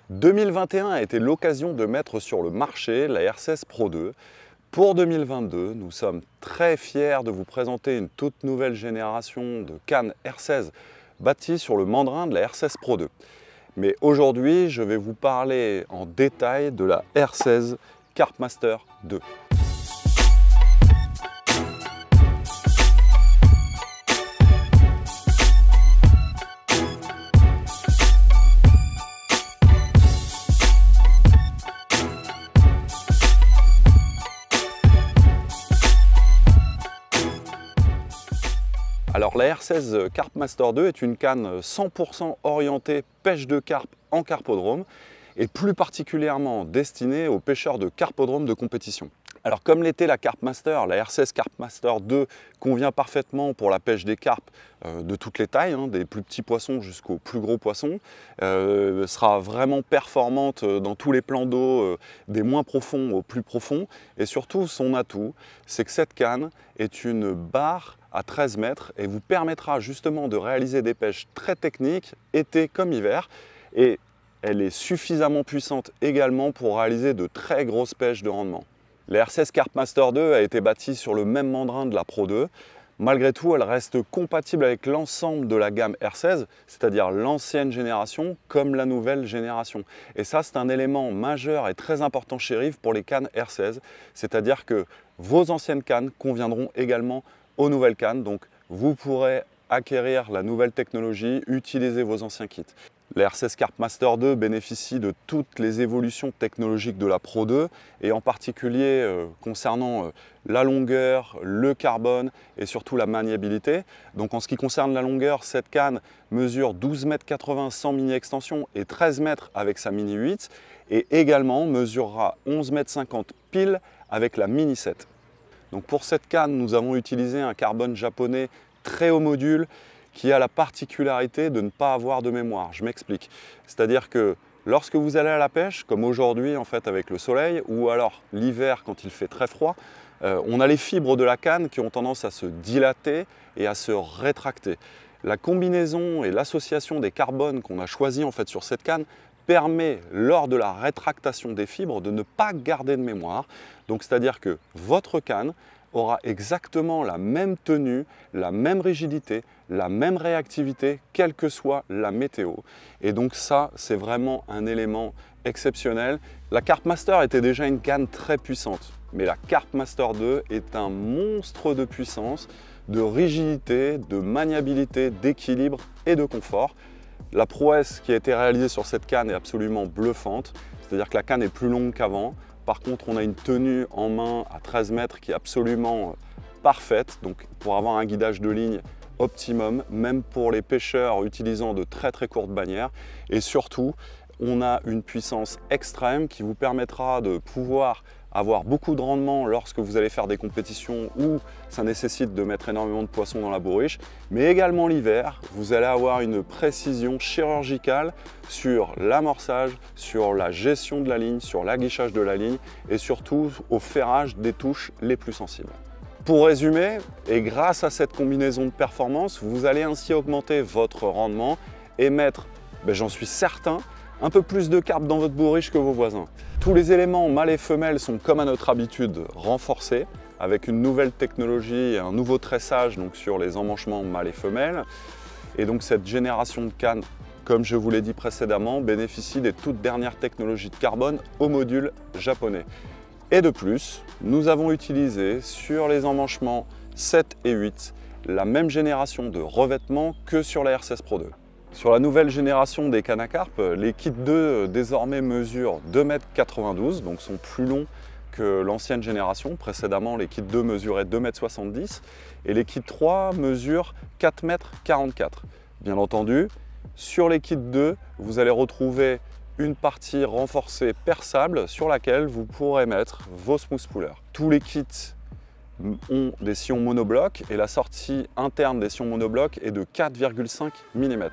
2021 a été l'occasion de mettre sur le marché la R16 Pro 2. Pour 2022, nous sommes très fiers de vous présenter une toute nouvelle génération de cannes R16 bâties sur le mandrin de la R16 Pro 2. Mais aujourd'hui, je vais vous parler en détail de la R16 Carpmaster 2. Alors la R16 Carpmaster 2 est une canne 100% orientée pêche de carpe en carpodrome et plus particulièrement destinée aux pêcheurs de carpodrome de compétition. Alors comme l'était la Carpmaster, la R16 Carpmaster 2 convient parfaitement pour la pêche des carpes de toutes les tailles, des plus petits poissons jusqu'aux plus gros poissons. Sera vraiment performante dans tous les plans d'eau, des moins profonds aux plus profonds. Et surtout, son atout, c'est que cette canne est une barre à 13 mètres et vous permettra justement de réaliser des pêches très techniques, été comme hiver. Et elle est suffisamment puissante également pour réaliser de très grosses pêches de rendement. La R16 Carpmaster 2 a été bâtie sur le même mandrin de la Pro 2. Malgré tout, elle reste compatible avec l'ensemble de la gamme R16, c'est-à-dire l'ancienne génération comme la nouvelle génération. Et ça, c'est un élément majeur et très important chez Riv pour les cannes R16, c'est-à-dire que vos anciennes cannes conviendront également aux nouvelles cannes, donc vous pourrez acquérir la nouvelle technologie, utiliser vos anciens kits. La R16 Carpmaster 2 bénéficie de toutes les évolutions technologiques de la Pro 2 et en particulier concernant la longueur, le carbone et surtout la maniabilité. Donc en ce qui concerne la longueur, cette canne mesure 12,80 m sans mini extension et 13 m avec sa mini 8 et également mesurera 11,50 m pile avec la mini 7. Donc pour cette canne, nous avons utilisé un carbone japonais très haut module qui a la particularité de ne pas avoir de mémoire. Je m'explique. C'est-à-dire que lorsque vous allez à la pêche, comme aujourd'hui en fait avec le soleil, ou alors l'hiver quand il fait très froid, on a les fibres de la canne qui ont tendance à se dilater et à se rétracter. La combinaison et l'association des carbones qu'on a choisi en fait sur cette canne permet lors de la rétractation des fibres de ne pas garder de mémoire. Donc c'est-à-dire que votre canne aura exactement la même tenue, la même rigidité, la même réactivité, quelle que soit la météo. Et donc ça, c'est vraiment un élément exceptionnel. La Carpmaster était déjà une canne très puissante, mais la Carpmaster 2 est un monstre de puissance, de rigidité, de maniabilité, d'équilibre et de confort. La prouesse qui a été réalisée sur cette canne est absolument bluffante, c'est-à-dire que la canne est plus longue qu'avant. Par contre, on a une tenue en main à 13 mètres qui est absolument parfaite, donc pour avoir un guidage de ligne optimum, même pour les pêcheurs utilisant de très courtes bannières. Et surtout, on a une puissance extrême qui vous permettra de pouvoir avoir beaucoup de rendement lorsque vous allez faire des compétitions où ça nécessite de mettre énormément de poissons dans la bourriche, mais également l'hiver, vous allez avoir une précision chirurgicale sur l'amorçage, sur la gestion de la ligne, sur l'aguichage de la ligne et surtout au ferrage des touches les plus sensibles. Pour résumer, et grâce à cette combinaison de performance, vous allez ainsi augmenter votre rendement et mettre, j'en suis certain, un peu plus de carpe dans votre bourriche que vos voisins. Tous les éléments mâles et femelles sont comme à notre habitude renforcés avec une nouvelle technologie et un nouveau tressage donc sur les emmanchements mâles et femelles. Et donc cette génération de cannes, comme je vous l'ai dit précédemment, bénéficie des toutes dernières technologies de carbone au module japonais. Et de plus, nous avons utilisé sur les emmanchements 7 et 8 la même génération de revêtements que sur la R16 Pro 2. Sur la nouvelle génération des cannes à carpe, les kits 2 désormais mesurent 2,92 m, donc sont plus longs que l'ancienne génération. Précédemment, les kits 2 mesuraient 2,70 m et les kits 3 mesurent 4,44 m. Bien entendu, sur les kits 2, vous allez retrouver une partie renforcée perçable sur laquelle vous pourrez mettre vos smooth pullers. Tous les kits ont des sillons monoblocs et la sortie interne des sillons monoblocs est de 4,5 mm.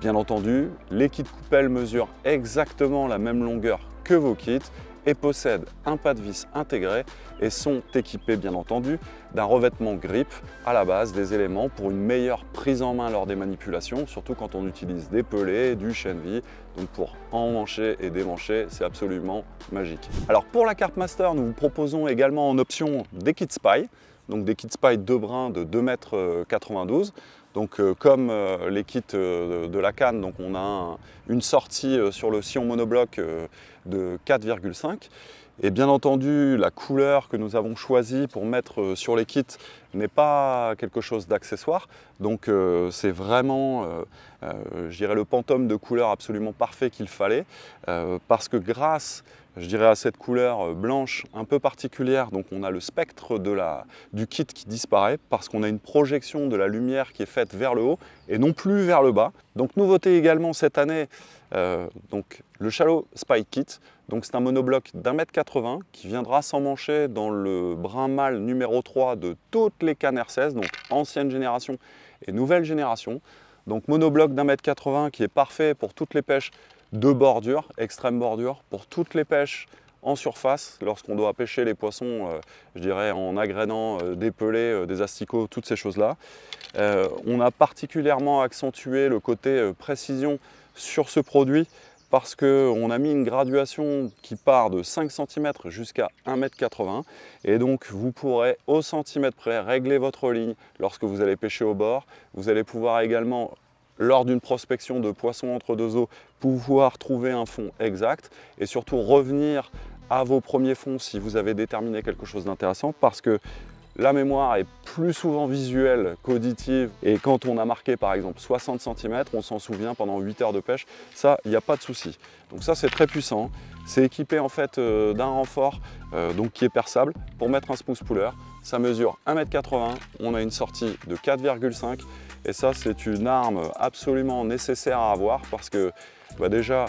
Bien entendu, les kits coupelles mesurent exactement la même longueur que vos kits et possèdent un pas de vis intégré et sont équipés bien entendu d'un revêtement grip à la base des éléments pour une meilleure prise en main lors des manipulations, surtout quand on utilise des pelés, du chène-vie. Donc pour emmancher et démancher, c'est absolument magique. Alors pour la Carp Master, nous vous proposons également en option des kits spy, donc des kits spy 2 brins de 2,92 m. Donc comme les kits de la canne, donc on a une sortie sur le sillon monobloc de 4,5. Et bien entendu, la couleur que nous avons choisie pour mettre sur les kits n'est pas quelque chose d'accessoire. Donc c'est vraiment, je dirais, le pantone de couleur absolument parfait qu'il fallait. Parce que grâce, je dirais, à cette couleur blanche un peu particulière, donc on a le spectre du kit qui disparaît parce qu'on a une projection de la lumière qui est faite vers le haut et non plus vers le bas. Donc nouveauté également cette année, donc le Shallow Spy Kit. Donc c'est un monobloc d'1,80 m qui viendra s'emmancher dans le brin mâle numéro 3 de toutes les cannes R16, donc ancienne génération et nouvelle génération. Donc monobloc d'1,80 m qui est parfait pour toutes les pêches de bordure, extrême bordure, pour toutes les pêches en surface, lorsqu'on doit pêcher les poissons, je dirais en agrénant des pelés, des asticots, toutes ces choses-là. On a particulièrement accentué le côté précision sur ce produit parce qu'on a mis une graduation qui part de 5 cm jusqu'à 1,80 m et donc vous pourrez au centimètre près régler votre ligne lorsque vous allez pêcher au bord. Vous allez pouvoir également, lors d'une prospection de poissons entre deux eaux, pouvoir trouver un fond exact et surtout revenir à vos premiers fonds si vous avez déterminé quelque chose d'intéressant, parce que la mémoire est plus souvent visuelle qu'auditive et quand on a marqué par exemple 60 cm, on s'en souvient pendant 8 heures de pêche, ça il n'y a pas de souci. Donc ça c'est très puissant, c'est équipé en fait d'un renfort donc qui est perçable pour mettre un smooth puller. Ça mesure 1,80 m, on a une sortie de 4,5 m et ça c'est une arme absolument nécessaire à avoir parce que déjà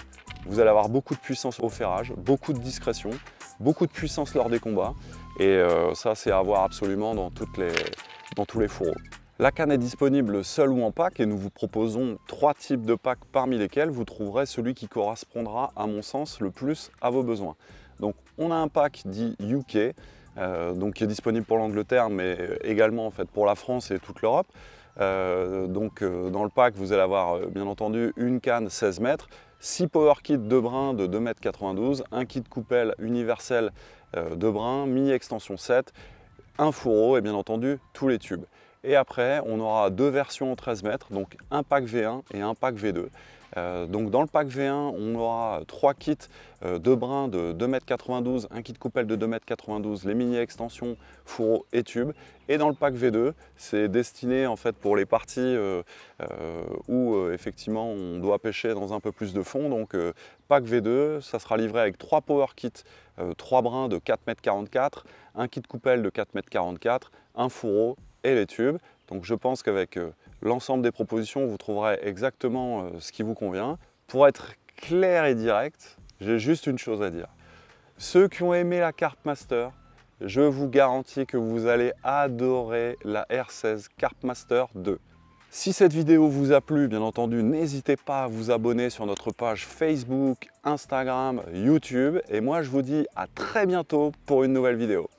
vous allez avoir beaucoup de puissance au ferrage, beaucoup de discrétion, beaucoup de puissance lors des combats et ça c'est à avoir absolument dans tous les fourreaux. La canne est disponible seule ou en pack et nous vous proposons 3 types de packs parmi lesquels vous trouverez celui qui correspondra à mon sens le plus à vos besoins. Donc on a un pack dit UK, donc qui est disponible pour l'Angleterre mais également en fait pour la France et toute l'Europe. Dans le pack vous allez avoir bien entendu une canne 16 mètres, 6 power kits de brins de 2,92 m, un kit coupelle universel de brins, mini extension 7, un fourreau et bien entendu tous les tubes. Et après on aura 2 versions en 13 mètres, donc un pack V1 et un pack V2. Donc dans le pack V1 on aura 3 kits de brins de 2,92 m, un kit coupelle de 2,92 m, les mini extensions, fourreau et tubes. Et dans le pack V2 c'est destiné en fait pour les parties où effectivement on doit pêcher dans un peu plus de fond. Donc pack V2 ça sera livré avec 3 power kits, 3 brins de 4,44 m, un kit coupelle de 4,44 m, un fourreau et les tubes. Donc je pense qu'avec l'ensemble des propositions, vous trouverez exactement ce qui vous convient. Pour être clair et direct, j'ai juste une chose à dire. Ceux qui ont aimé la Carp Master, je vous garantis que vous allez adorer la R16 Carp Master 2. Si cette vidéo vous a plu, bien entendu, n'hésitez pas à vous abonner sur notre page Facebook, Instagram, YouTube. Et moi, je vous dis à très bientôt pour une nouvelle vidéo.